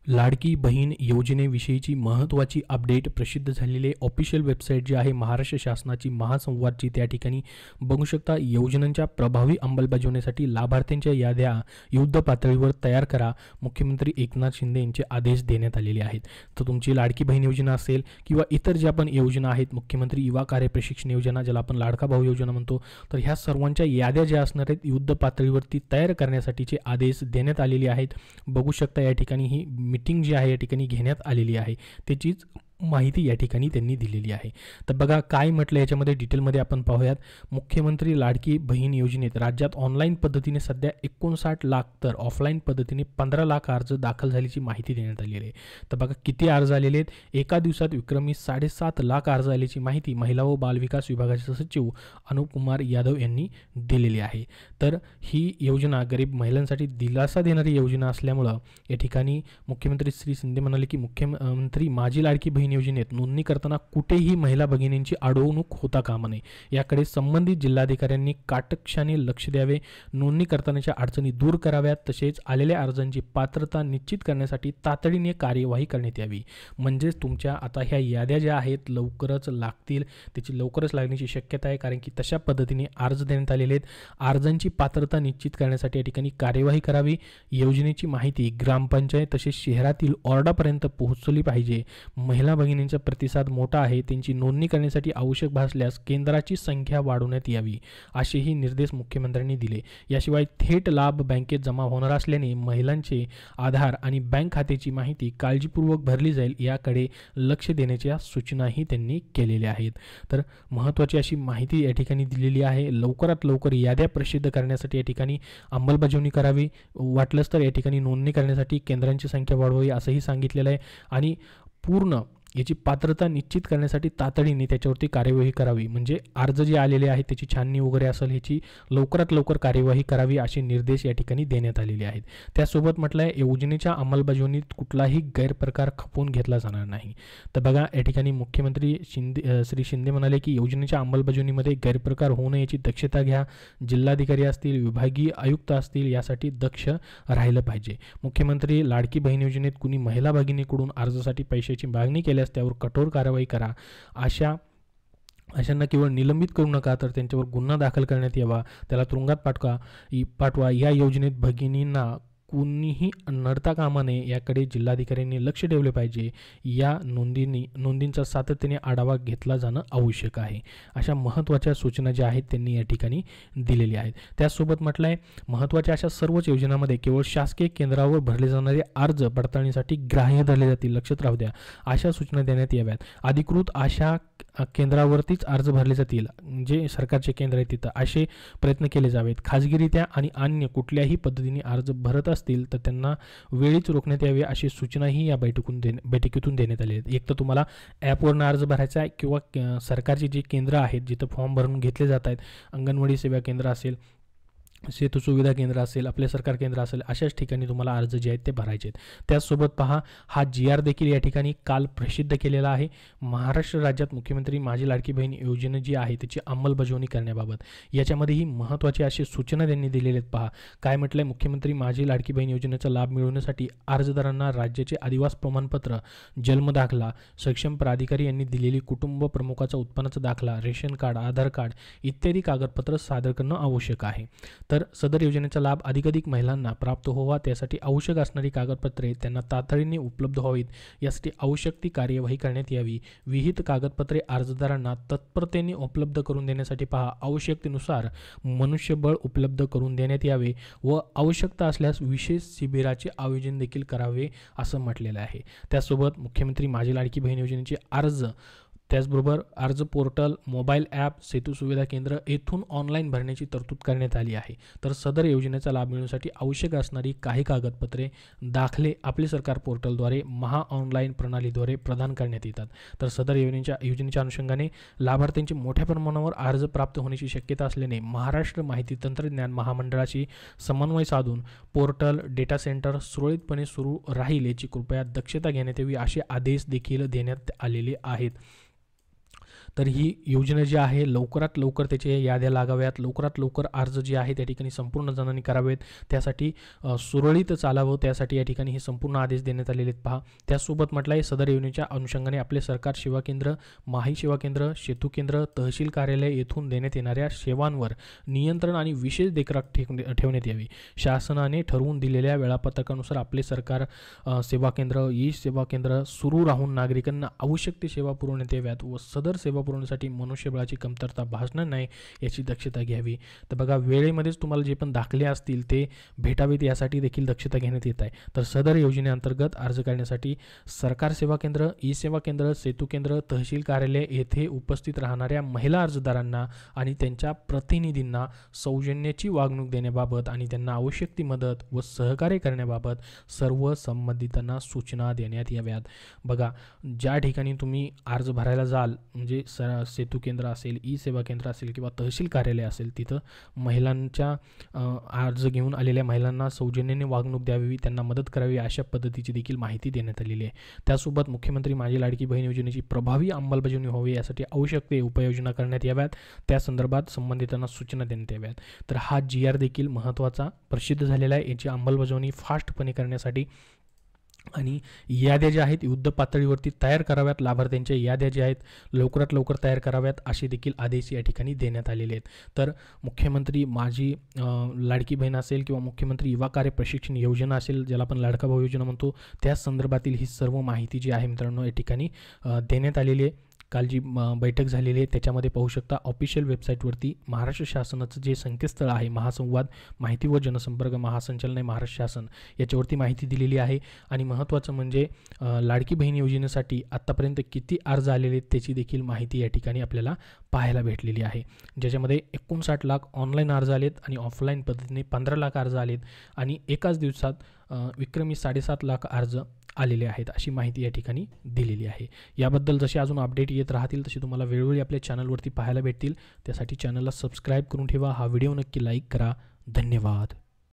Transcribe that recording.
लाडकी बहीण योजनेविषयीची महत्त्वाची अपडेट प्रसिद्ध झालेली ऑफिशियल वेबसाईट जी आहे महाराष्ट्र शासनाची महासंवादची, त्या ठिकाणी बघू शकता योजनांच्या प्रभावी अंमलबजावणीसाठी लाभार्थ्यांच्या याद्या युद्ध पातळीवर तयार करा, मुख्यमंत्री एकनाथ शिंदे यांचे आदेश देण्यात आलेले आहेत. तर तुमची लाडकी बहीण योजना असेल किंवा इतर ज्या पण योजना आहेत, मुख्यमंत्री युवा कार्य प्रशिक्षण योजना ज्याला आपण लाडका भाऊ योजना म्हणतो, तर ह्या सर्वांच्या याद्या ज्या असणार आहेत युद्ध पातळीवरती तयार करण्यासाठीचे आदेश देण्यात आलेले आहेत. बघू शकता या ठिकाणी ही मीटिंग जी आहे या ठिकाणी घेण्यात आलेली आहे, त्याचीच माहिती या ठिकाणी त्यांनी दिलेली आहे. तर बघा काय म्हटलं याच्यामध्ये डिटेलमध्ये आपण पाहूयात. मुख्यमंत्री लाडकी बहीण योजनेत राज्यात ऑनलाईन पद्धतीने सध्या 59 लाख तर ऑफलाईन पद्धतीने 15 लाख अर्ज दाखल झाल्याची माहिती देण्यात आलेली आहे. तर बघा किती अर्ज आलेले आहेत. एका दिवसात विक्रमी 7.5 लाख अर्ज आल्याची माहिती महिला व बालविकास विभागाचे सचिव अनुप कुमार यादव यांनी दिलेली आहे. तर ही योजना गरीब महिलांसाठी दिलासा देणारी योजना असल्यामुळं या ठिकाणी मुख्यमंत्री श्री शिंदे म्हणाले की मुख्यमंत्री माझी लाडकी बहीण योजनेत नोंदणी करताना कुठेही महिला भगिनींची अडवणूक होता कामा नये याकडे संबंधित जिल्हाधिकाऱ्यांनी काटकक्षाने लक्ष द्यावे. नोंदणी करतानाच्या अडचणी दूर कराव्यात. तसेच आलेल्या अर्जांची पात्रता निश्चित करण्यासाठी तातडीने कार्यवाही करण्यात यावी. म्हणजेच तुमच्या आता ह्या याद्या ज्या आहेत लवकरच लागतील, त्याची लवकरच लागण्याची शक्यता आहे, कारण की तशा पद्धतीने अर्ज देण्यात आलेले आहेत. अर्जांची पात्रता निश्चित करण्यासाठी या ठिकाणी कार्यवाही करावी. योजनेची माहिती ग्रामपंचायत तसेच शहरातील ऑर्डापर्यंत पोहोचली पाहिजे. महिला भगिनींचा प्रतिसाद मोठा आहे, त्यांची नोंदणी करण्यासाठी आवश्यक भासल्यास केंद्राची संख्या वाढवण्यात यावी असेही निर्देश मुख्यमंत्र्यांनी दिले. याशिवाय थेट लाभ बँकेत जमा होणार असल्याने महिलांचे आधार आणि बँक खात्याची माहिती काळजीपूर्वक भरली जाईल याकडे लक्ष देण्याच्या सूचनाही त्यांनी केलेल्या आहेत. तर महत्त्वाची अशी माहिती या ठिकाणी दिलेली आहे. लवकरात लवकर याद्या प्रसिद्ध करण्यासाठी या ठिकाणी अंमलबजावणी करावी. वाटलंच तर या ठिकाणी नोंदणी करण्यासाठी केंद्रांची संख्या वाढवावी असंही सांगितलेलं आहे आणि पूर्ण याची पात्रता निश्चित करण्यासाठी तातडीने त्याच्यावरती कार्यवाही करावी. म्हणजे अर्ज जे आलेले आहेत त्याची छाननी वगैरे असेल ह्याची लवकरात लवकर कार्यवाही करावी असे निर्देश या ठिकाणी देण्यात आलेले आहेत. त्यासोबत म्हटलं आहे योजनेच्या अंमलबजावणीत कुठलाही गैरप्रकार खपवून घेतला जाणार नाही. तर बघा या ठिकाणी मुख्यमंत्री श्री शिंदे म्हणाले की योजनेच्या अंमलबजावणीमध्ये गैरप्रकार होऊ नये याची दक्षता घ्या. जिल्हाधिकारी असतील, विभागीय आयुक्त असतील यासाठी दक्ष राहिलं पाहिजे. मुख्यमंत्री लाडकी बहीण योजनेत कुणी महिला भगिनीकडून अर्जासाठी पैशाची मागणी केली त्यावर कठोर कारवाई करा. अशांना केवळ निलंबित करू नका तर त्यांच्यावर गुन्हा दाखल करण्यात यावा, त्याला तुरुंगात पाठवा. या योजनेत भगिनींना कुणीही नडता कामा नये याकडे जिल्हाधिकाऱ्यांनी लक्ष ठेवले पाहिजे. या नोंदींचा सातत्याने आढावा घेतला जाणं आवश्यक आहे. अशा महत्त्वाच्या सूचना ज्या आहेत त्यांनी या ठिकाणी दिलेल्या आहेत. त्यासोबत म्हटलं आहे महत्त्वाच्या अशा सर्वच योजनांमध्ये केवळ शासकीय केंद्रावर भरले जाणारे अर्ज पडताळणीसाठी ग्राह्य धरले जातील, लक्षात राहू द्या. अशा सूचना देण्यात याव्यात. अधिकृत अशा केंद्रावरतीच अर्ज भरले जातील, जे सरकारचे केंद्र आहे तिथं असे प्रयत्न केले जावेत. खाजगीरित्या आणि अन्य कुठल्याही पद्धतीने अर्ज भरत असतील तर त्यांना वेळीच रोखण्यात यावे अशी सूचनाही या बैठकीतून देण्यात आली आहेत. एक तर तुम्हाला ॲपवरून अर्ज भरायचा आहे किंवा सरकारची जी केंद्र आहेत जिथं फॉर्म भरून घेतले जात आहेत, अंगणवाडी सेवा केंद्र असेल, सेतू सुविधा केंद्र असेल, आपले सरकार केंद्र असेल, अशाच ठिकाणी तुम्हाला अर्ज जे आहेत ते भरायचे आहेत. त्याचसोबत पहा हा GR देखील या ठिकाणी काल प्रसिद्ध केलेला आहे. महाराष्ट्र राज्यात मुख्यमंत्री माझी लाडकी बहीण योजना जी आहे त्याची अंमलबजावणी करण्याबाबत याच्यामध्येही महत्त्वाची अशी सूचना त्यांनी दिलेल्या आहेत. पहा काय म्हटलंय, मुख्यमंत्री माझी लाडकी बहीण योजनेचा लाभ मिळवण्यासाठी अर्जदारांना राज्याचे आदिवासी प्रमाणपत्र, जन्म दाखला, सक्षम प्राधिकारी यांनी दिलेली कुटुंब प्रमुखाचा उत्पन्नाचा दाखला, रेशन कार्ड, आधार कार्ड इत्यादी कागदपत्र सादर करणं आवश्यक आहे. तर सदर योजनेचा लाभ अधिकाधिक महिलांना प्राप्त व्हावा त्यासाठी आवश्यक असणारी कागदपत्रे त्यांना तातडीने उपलब्ध व्हावीत यासाठी आवश्यक ती कार्यवाही करण्यात यावी. विहित कागदपत्रे अर्जदारांना तत्परतेने उपलब्ध करून देण्यासाठी पहा आवश्यकतेनुसार मनुष्यबळ उपलब्ध करून देण्यात यावे व आवश्यकता असल्यास विशेष शिबिराचे आयोजन देखील करावे असं म्हटलेलं आहे. त्यासोबत मुख्यमंत्री माझी लाडकी बहीण योजनेचे अर्ज त्याचबरोबर अर्ज पोर्टल, मोबाईल ॲप, सेतू सुविधा केंद्र येथून ऑनलाईन भरण्याची तरतूद करण्यात आली आहे. तर सदर योजनेचा लाभ मिळवण्यासाठी आवश्यक असणारी काही कागदपत्रे, दाखले आपले सरकार पोर्टलद्वारे ऑनलाईन प्रणालीद्वारे प्रदान करण्यात येतात. तर सदर योजनेच्या अनुषंगाने लाभार्थ्यांची मोठ्या प्रमाणावर अर्ज प्राप्त होण्याची शक्यता असल्याने महाराष्ट्र माहिती तंत्रज्ञान महामंडळाशी समन्वय साधून पोर्टल, डेटा सेंटर सुरळीतपणे सुरू राहील याची कृपया दक्षता घेण्यात यावी असे आदेश देखील देण्यात आलेले आहेत. तर ही योजना जी आहे लवकरात लवकर त्याच्या याद्या लागाव्यात, लवकरात लवकर अर्ज जे आहे त्या ठिकाणी संपूर्ण जणांनी करावेत, त्यासाठी सुरळीत चालावं, त्यासाठी या ठिकाणी हे संपूर्ण आदेश देण्यात आलेले आहेत. पहा, त्यासोबत म्हटलं आहे सदर योजनेच्या अनुषंगाने आपले सरकार सेवा केंद्र, माही सेवा केंद्र, सेतू केंद्र, तहसील कार्यालय येथून देण्यात येणाऱ्या सेवांवर नियंत्रण आणि विशेष देखरेख ठेवण्यात यावी. शासनाने ठरवून दिलेल्या वेळापत्रकानुसार आपले सरकार सेवा केंद्र, ई सेवा केंद्र सुरू राहून नागरिकांना आवश्यक ते सेवा पुरवण्यात याव्यात व सदर सेवा पुरवण्यासाठी मनुष्यबळाची कमतरता भासणार नाही याची दक्षता घ्यावी. तर बघा, वेळेमध्येच तुम्हाला जे पण दाखले असतील ते भेटावेत यासाठी देखील दक्षता घेण्यात येत आहे. तर सदर योजनेअंतर्गत अर्ज करण्यासाठी सरकार सेवा केंद्र, ई सेवा केंद्र, सेतू केंद्र, तहसील कार्यालय येथे उपस्थित राहणाऱ्या महिला अर्जदारांना आणि त्यांच्या प्रतिनिधींना सौजन्याची वागणूक देण्याबाबत आणि त्यांना आवश्यक ती मदत व सहकार्य करण्याबाबत सर्व संबंधितांना सूचना देण्यात याव्यात. बघा, ज्या ठिकाणी तुम्ही अर्ज भरायला जाल, म्हणजे सेतू केंद्र असेल, ई सेवा केंद्र असेल किंवा तहसील कार्यालय असेल, तिथं महिलांच्या अर्ज घेऊन आलेल्या महिलांना सौजन्याने वागणूक द्यावी, त्यांना मदत करावी अशा पद्धतीची देखील माहिती देण्यात आलेली आहे. त्यासोबत मुख्यमंत्री माझी लाडकी बहीण योजनेची प्रभावी अंमलबजावणी व्हावी यासाठी आवश्यक ते उपाययोजना करण्यात याव्यात, त्या संदर्भात संबंधितांना सूचना देण्यात याव्यात. तर हा GR देखील महत्त्वाचा प्रसिद्ध झालेला आहे. याची अंमलबजावणी फास्टपणे करण्यासाठी आणि याद्या ज्या आहेत युद्ध पातळीवरती तयार कराव्यात, लाभार्थ्यांच्या याद्या ज्या आहेत लवकरात लवकर तयार कराव्यात असे देखील आदेश या ठिकाणी देण्यात आलेले आहेत. तर मुख्यमंत्री माझी लाडकी बहीण असेल किंवा मुख्यमंत्री युवा कार्य प्रशिक्षण योजना असेल, ज्याला आपण लाडका भाऊ योजना म्हणतो, त्या संदर्भातील ही सर्व माहिती जी आहे मित्रांनो या ठिकाणी देण्यात आलेली आहे. काल जी बैठक झालेली आहे त्याच्यामध्ये पाहू शकता ऑफिशियल वेबसाईटवरती महाराष्ट्र शासनाचं जे संकेतस्थळ आहे महासंवाद माहिती व जनसंपर्क महासंचालनालय महाराष्ट्र शासन याच्यावरती माहिती दिलेली आहे. आणि महत्त्वाचं म्हणजे लाडकी बहीण योजनेसाठी आत्तापर्यंत किती अर्ज आलेले आहेत त्याची देखील माहिती या ठिकाणी आपल्याला पाहायला भेटलेली आहे, ज्याच्यामध्ये 59 लाख ऑनलाईन अर्ज आलेत आणि ऑफलाईन पद्धतीने 15 लाख अर्ज आलेत आणि एकाच दिवसात विक्रमी 7.5 लाख अर्ज आलेले आहेत अशी माहिती या ठिकाणी दिलेली आहे. याबद्दल जसे अजून अपडेट येत राहतील तसे तुम्हाला वेळोवेळी आपल्या चॅनलवरती पाहायला भेटतील. त्यासाठी चॅनलला सबस्क्राईब करून ठेवा. हा व्हिडिओ नक्की लाईक करा. धन्यवाद.